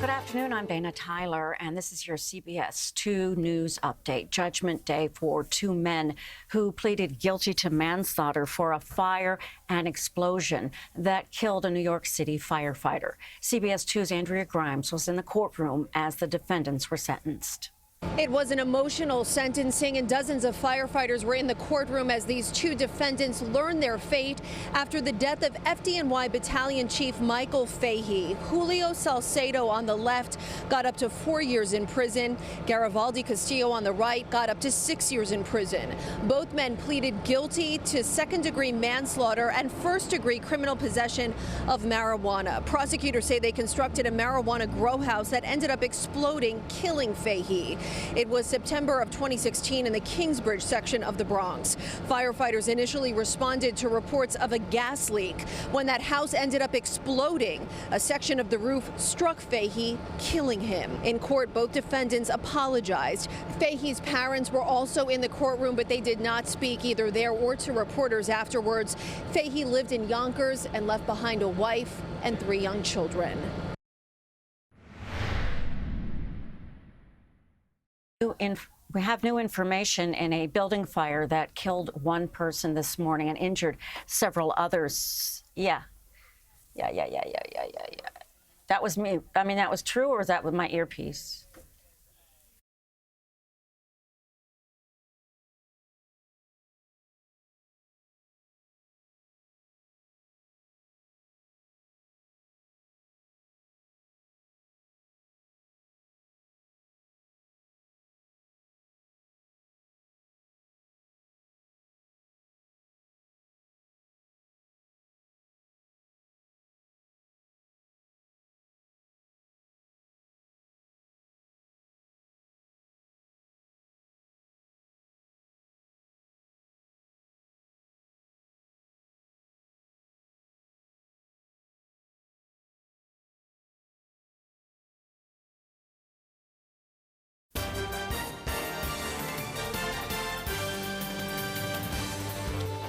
Good afternoon, I'm Dana Tyler, and this is your CBS2 News Update. Judgment Day for two men who pleaded guilty to manslaughter for a fire and explosion that killed a New York City firefighter. CBS2's Andrea Grimes was in the courtroom as the defendants were sentenced. It was an emotional sentencing, and dozens of firefighters were in the courtroom as these two defendants learned their fate after the death of FDNY Battalion Chief Michael Fahey. Julio Salcedo on the left got up to 4 years in prison. Garibaldi Castillo on the right got up to 6 years in prison. Both men pleaded guilty to second-degree manslaughter and first-degree criminal possession of marijuana. Prosecutors say they constructed a marijuana grow house that ended up exploding, killing Fahey. It was September of 2016 in the Kingsbridge section of the Bronx. Firefighters initially responded to reports of a gas leak. When that house ended up exploding, a section of the roof struck Fahey, killing him. In court, both defendants apologized. Fahey's parents were also in the courtroom, but they did not speak either there or to reporters afterwards. Fahey lived in Yonkers and left behind a wife and 3 young children. We have new information in a building fire that killed one person this morning and injured several others. Yeah. That was me. I mean, that was true, or was that with my earpiece?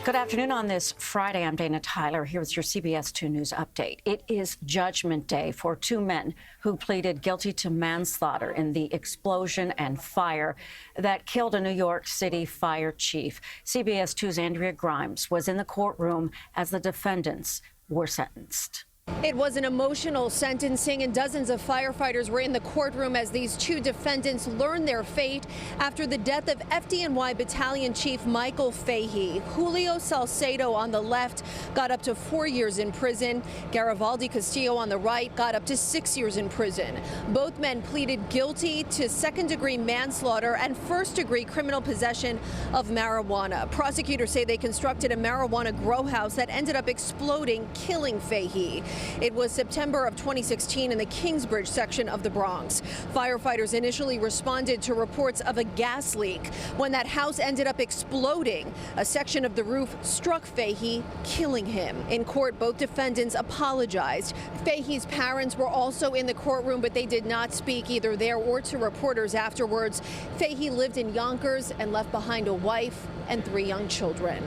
Good afternoon. On this Friday, I'm Dana Tyler. Here's your CBS 2 News Update. It is Judgment Day for two men who pleaded guilty to manslaughter in the explosion and fire that killed a New York City fire chief. CBS 2's Andrea Grimes was in the courtroom as the defendants were sentenced. It was an emotional sentencing, and dozens of firefighters were in the courtroom as these two defendants learned their fate after the death of FDNY Battalion Chief Michael Fahey. Julio Salcedo on the left got up to 4 years in prison. Garibaldi Castillo on the right got up to 6 years in prison. Both men pleaded guilty to second-degree manslaughter and first-degree criminal possession of marijuana. Prosecutors say they constructed a marijuana grow house that ended up exploding, killing Fahey. It was September of 2016 in the Kingsbridge section of the Bronx. Firefighters initially responded to reports of a gas leak. When that house ended up exploding, a section of the roof struck Fahey, killing him. In court, both defendants apologized. Fahey's parents were also in the courtroom, but they did not speak either there or to reporters afterwards. Fahey lived in Yonkers and left behind a wife and 3 young children.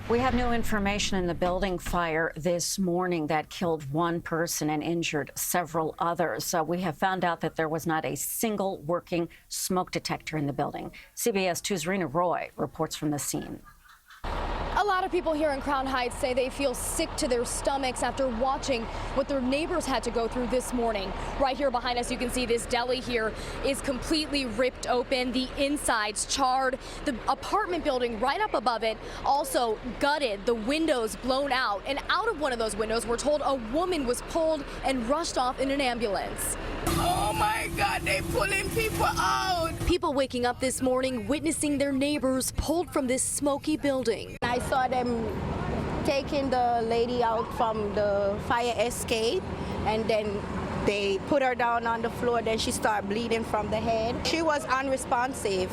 We have new information in the building fire this morning that killed one person and injured several others. We have found out that there was not a single working smoke detector in the building. CBS 2's Rena Roy reports from the scene. A lot of people here in Crown Heights say they feel sick to their stomachs after watching what their neighbors had to go through this morning. Right here behind us, you can see this deli here is completely ripped open. The inside's charred. The apartment building right up above it also gutted. The windows blown out. And out of one of those windows, we're told a woman was pulled and rushed off in an ambulance. Oh my God, they pulling people out. People waking up this morning witnessing their neighbors pulled from this smoky building. I saw them taking the lady out from the fire escape, and then they put her down on the floor. Then she started bleeding from the head. She was unresponsive,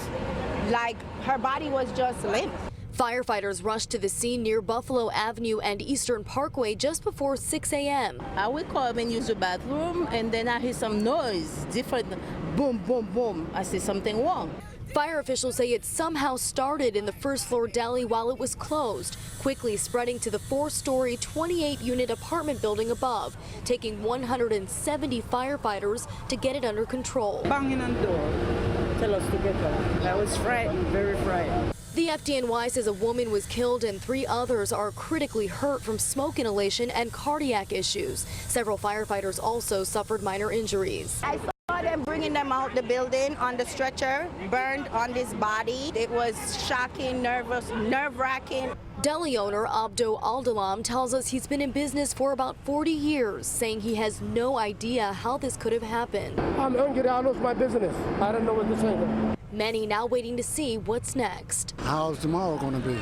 like her body was just limp. Firefighters rushed to the scene near Buffalo Avenue and Eastern Parkway just before 6 a.m. I would come and use the bathroom, and then I hear some noise, different boom, boom, boom. I see something wrong. Fire officials say it somehow started in the first-floor deli while it was closed, quickly spreading to the 4-story, 28-unit apartment building above, taking 170 firefighters to get it under control. Banging on the door, tell us to get out. I was frightened, very frightened. The FDNY says a woman was killed and 3 others are critically hurt from smoke inhalation and cardiac issues. Several firefighters also suffered minor injuries. I saw them bringing them out the building on the stretcher, burned on this body. It was shocking, nerve-wracking. Deli owner Abdo Aldalam tells us he's been in business for about 40 years, saying he has no idea how this could have happened. I'm angry. I lost my business. I don't know what to say. Many now waiting to see what's next. How's tomorrow going to be?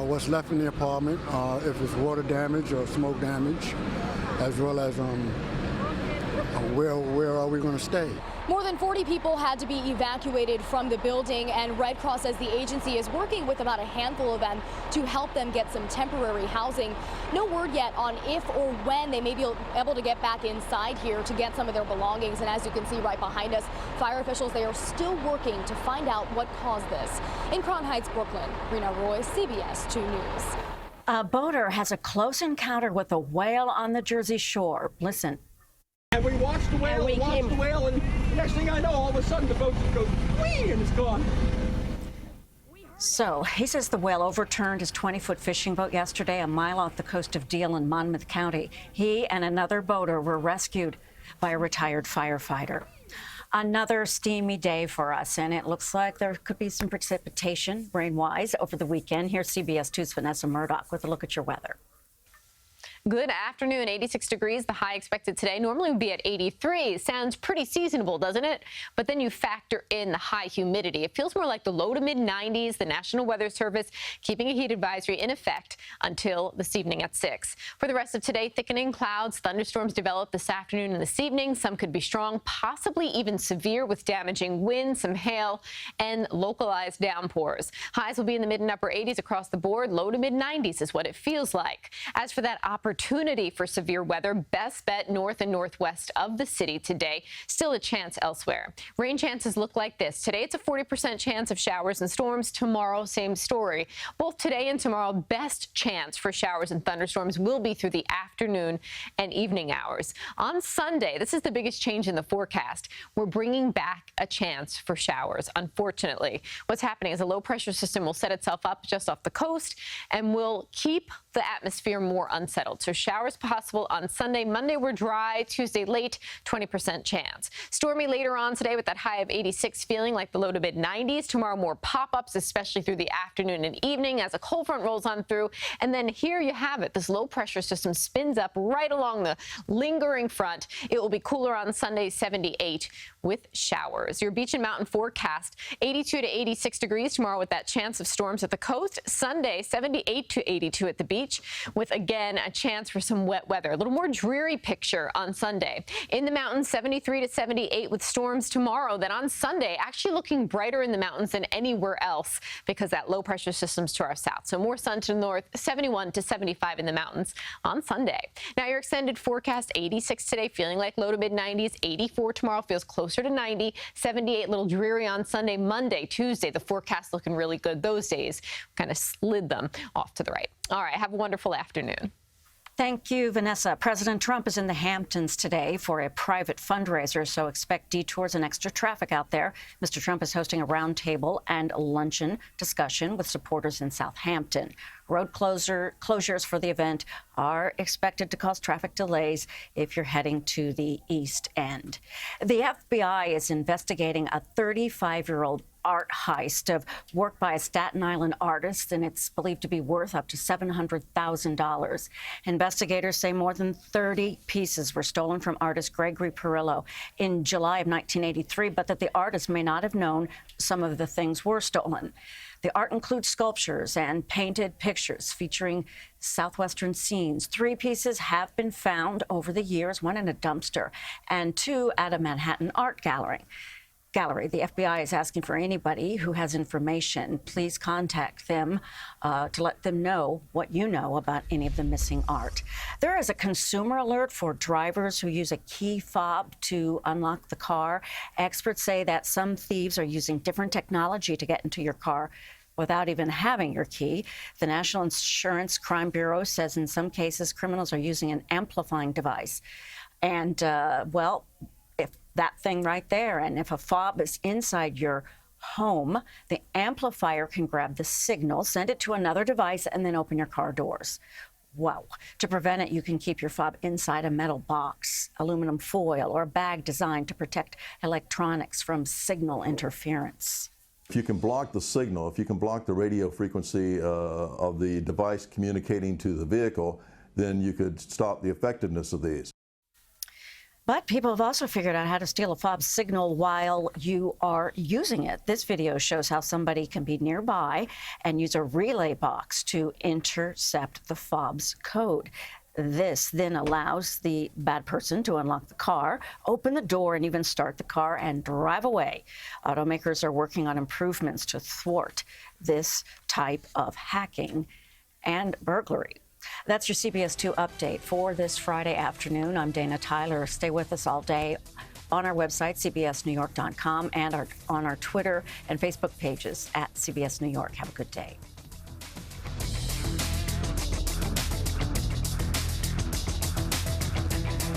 What's left in the apartment, if it's water damage or smoke damage, as well as where are we going to stay? More than 40 people had to be evacuated from the building, and Red Cross says the agency is working with about a handful of them to help them get some temporary housing. No word yet on if or when they may be able to get back inside here to get some of their belongings. And as you can see right behind us, fire officials, they are still working to find out what caused this. In Crown Heights, Brooklyn, Rena Roy, CBS 2 News. A boater has a close encounter with a whale on the Jersey Shore. Listen. And we watched the whale, and next thing I know, all of a sudden the boat just goes whee, and it's gone. So he says the whale overturned his 20-foot fishing boat yesterday a mile off the coast of Deal in Monmouth County. He and another boater were rescued by a retired firefighter. Another steamy day for us, and it looks like there could be some precipitation, rain-wise, over the weekend. Here's CBS 2's Vanessa Murdock with a look at your weather. Good afternoon. 86 degrees, the high expected today. Normally would be at 83. Sounds pretty seasonable, doesn't it? But then you factor in the high humidity. It feels more like the low to mid 90s. The National Weather Service keeping a heat advisory in effect until this evening at 6. For the rest of today, thickening clouds. Thunderstorms develop this afternoon and this evening. Some could be strong, possibly even severe, with damaging wind, some hail, and localized downpours. Highs will be in the mid and upper 80s across the board. Low to mid 90s is what it feels like. As for that opportunity for severe weather, best bet north and northwest of the city today. Still a chance elsewhere. Rain chances look like this. Today, it's a 40% chance of showers and storms. Tomorrow, same story. Both today and tomorrow, best chance for showers and thunderstorms will be through the afternoon and evening hours. On Sunday, this is the biggest change in the forecast. We're bringing back a chance for showers, unfortunately. What's happening is a low pressure system will set itself up just off the coast and will keep the atmosphere more unsettled. So showers possible on Sunday. Monday, we're dry. Tuesday, late, 20% chance. Stormy later on today with that high of 86, feeling like the low to mid 90s. Tomorrow, more pop-ups, especially through the afternoon and evening as a cold front rolls on through. And then here you have it. This low pressure system spins up right along the lingering front. It will be cooler on Sunday, 78 with showers. Your beach and mountain forecast, 82 to 86 degrees tomorrow with that chance of storms at the coast. Sunday, 78 to 82 at the beach with, again, a chance for some wet weather. A little more dreary picture on Sunday. In the mountains, 73 to 78 with storms tomorrow. Then on Sunday, actually looking brighter in the mountains than anywhere else because that low pressure system's to our south. So more sun to the north, 71 to 75 in the mountains on Sunday. Now your extended forecast, 86 today, feeling like low to mid 90s. 84 tomorrow, feels closer to 90. 78, a little dreary on Sunday. Monday, Tuesday, the forecast looking really good. Those days kind of slid them off to the right. All right, have a wonderful afternoon. Thank you, Vanessa. President Trump is in the Hamptons today for a private fundraiser, so expect detours and extra traffic out there. Mr. Trump is hosting a roundtable and luncheon discussion with supporters in Southampton. Road closures for the event are expected to cause traffic delays if you're heading to the East End. The FBI is investigating a 35-year-old art heist of work by a Staten Island artist, and it's believed to be worth up to $700,000. Investigators say more than 30 pieces were stolen from artist Gregory Perillo in July of 1983, but that the artist may not have known some of the things were stolen. The art includes sculptures and painted pictures featuring Southwestern scenes. 3 pieces have been found over the years, 1 in a dumpster and 2 at a Manhattan art gallery. gallery. The FBI is asking for anybody who has information, please contact them to let them know what you know about any of the missing art. There is a consumer alert for drivers who use a key fob to unlock the car. Experts say that some thieves are using different technology to get into your car without even having your key. The National Insurance Crime Bureau says in some cases criminals are using an amplifying device. And, well, if that thing right there, and if a fob is inside your home, the amplifier can grab the signal, send it to another device, and then open your car doors. Wow. To prevent it, you can keep your fob inside a metal box, aluminum foil, or a bag designed to protect electronics from signal interference. If you can block the signal, if you can block the radio frequency of the device communicating to the vehicle, then you could stop the effectiveness of these. But people have also figured out how to steal a fob signal while you are using it. This video shows how somebody can be nearby and use a relay box to intercept the fob's code. This then allows the bad person to unlock the car, open the door, and even start the car and drive away. Automakers are working on improvements to thwart this type of hacking and burglary. That's your CBS2 update for this Friday afternoon. I'm Dana Tyler. Stay with us all day on our website, cbsnewyork.com, and on our Twitter and Facebook pages at CBS New York. Have a good day.